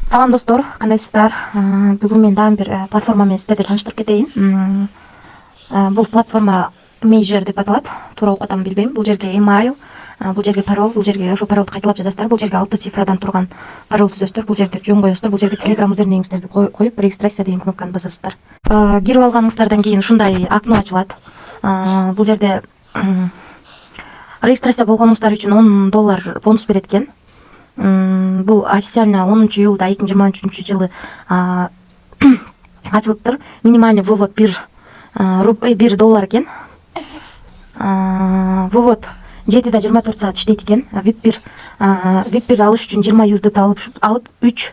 Салам достор, кандайсыздар? Бүгүн мен дагы бир платформа менен сиздерди тааныштырып кетейин. Бул платформа Major деп аталат. Туура окутам билбейм. Бул жерге email, бул жерге пароль, бул жерге ошол паролду кайталап жазасыздар. Бул жерге 6 цифрадан турган пароль түзөсүздөр. Бул жерде жөн коесуздар. Бул жерге Telegram üzeriңиздерди коюп регистрация деген кнопканы басасыздар. Кирип алганыңыздардан кийин ушундай окно ачылат. Бул жерде регистрация болгонуңуздар үчүн $10 бонус берет экен. Бул официально 10 июлда 2023 жылы ачылыптыр. Минимальный вывод $1 экен. Вывод 7-24 саат иштейт экен. VIP алыш үчүн 20 USDT алып 20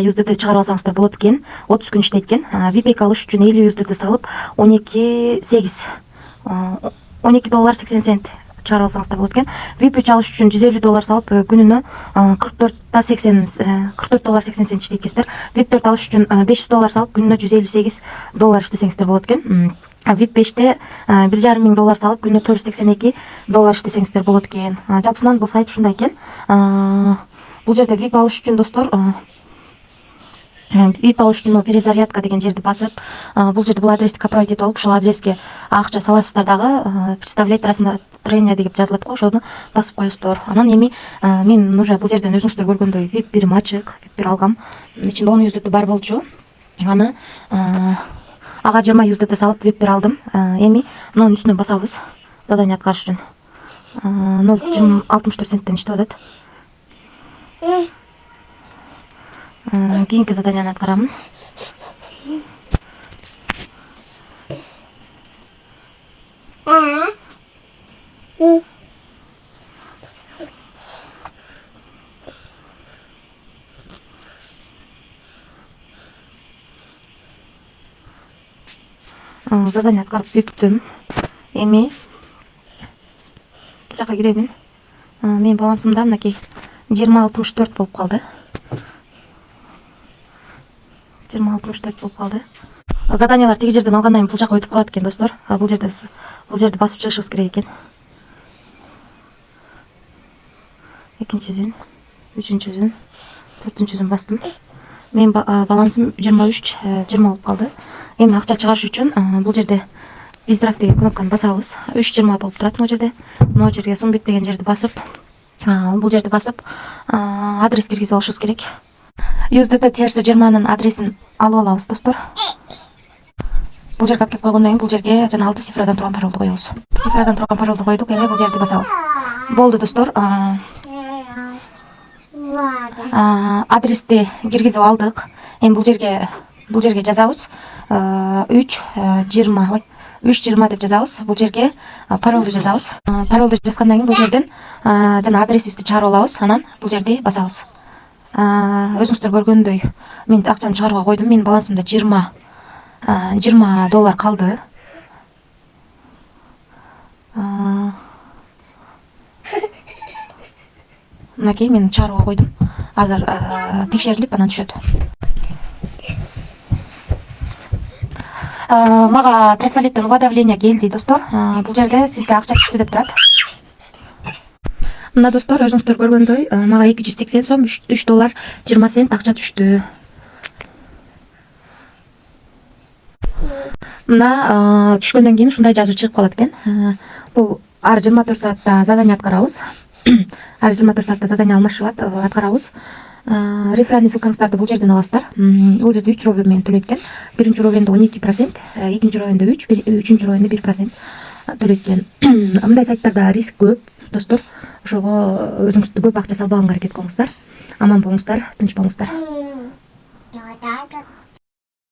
USDT чыгарып алсаңыздар болот экен. 30 күн иштейт экен. VIP алыш үчүн 50 USDT салып $12.80 чыгарып алсаңыздар болот экен. VIP алыш үчүн $150 салып күнүнө $44.80 иштейт экенсиздер. VIP алыш үчүн $500 салып күнүнө $158 иштесеңиздер болот экен. VIP 5-те $1,500 салып күнүнө $482 иштесеңиздер болот экен. Жалпысынан бул сайт ушундай экен. Бул жерде VIP алыш үчүн достор, VIP алыш үчүн перезарядка деген жерди басып, бул жерде бул адрести копировать этип алып, ошол адреске акча саласыздар дагы, представлять настроение деп жазылат го, ошону басып коесуздар. Анан эми мен уже бул жерден өзүңүздөр көргөндөй VIP 1 ачык, VIP 1 алгам. Ичинде 10 USDT бар болчу. Аны ага 20 USDT салып VIP 1 алдым. Эми мунун үстүнө басабыз. Задание аткарыш үчүн 0,64 центтен иштеп атат. Кийинки заданияны аткарамын. Задание аткарып бүттүм. Эми бул жака киремин. Менин балансымда мынакей 20.64 болуп калды. 20.64 болуп калды. Заданиялар тиги жерден алгандан кийин бул жака өтүп калат экен достор. Бул жерди басып чыгышыбыз керек экен. Экинчисин, үчүнчүсүн, төртүнчүсүн бастым. Менин балансым 23.20 болуп калды. Эми акча чыгарыш үчүн бул жерде Withdraw деген кнопканы басабыз. 3.20 болуп турат могу жерде. Могу жерге Submit деген жерди басып, бул жерди басып адрес киргизип алышыбыз керек. USDT терси 20-нын адресин алып алабыз достор. Бул жерге алып келип койгондон кийин бул жерге жана 6 цифрадан турган паролду коебуз. Цифрадан турган паролду койдук, эми бул жерди басабыз. Болду достор. Адрести киргизип алдык. Эми бул жерге жазабыз. 3.20 деп жазабыз. Бул жерге паролду жазабыз. Паролду жазгандан кийин бул жерден жана адресибизди чыгарып алабыз. Анан бул жерди басабыз. Өзүңүздөр көргөндөй мен акчаны чыгарууга койдум. Менин балансымда $20 калды. Мынакей мен чыгарууга койдум. Азыр текшерилип анан түшөт. Мага трансфалиттен уведомление келди достор. Бул жерде сизге акча түштү деп турат. Мына достор, өзүңүздөр көргөндөй мага 280 сом $3.20 акча түштү. Мына түшкөндөн кийин ушундай жазуу чыгып калат экен. Бул ар 24 саатта задание аткарабыз. Ар 24 саатта задание алмашып аткарабыз. Реферальный ссылкаңыздарды бул жерден аласыздар. Бул жерде 3 уровень менен төлөйт экен. Биринчи уровеньде 12%, экинчи уровеньде 3, үчүнчү уровеньде 1% төлөйт экен. Мындай сайттарда риск көп достор. Ошого өзүңүздү көп акча салбаганга аракет кылыңыздар. Аман болуңуздар, тынч болуңуздар.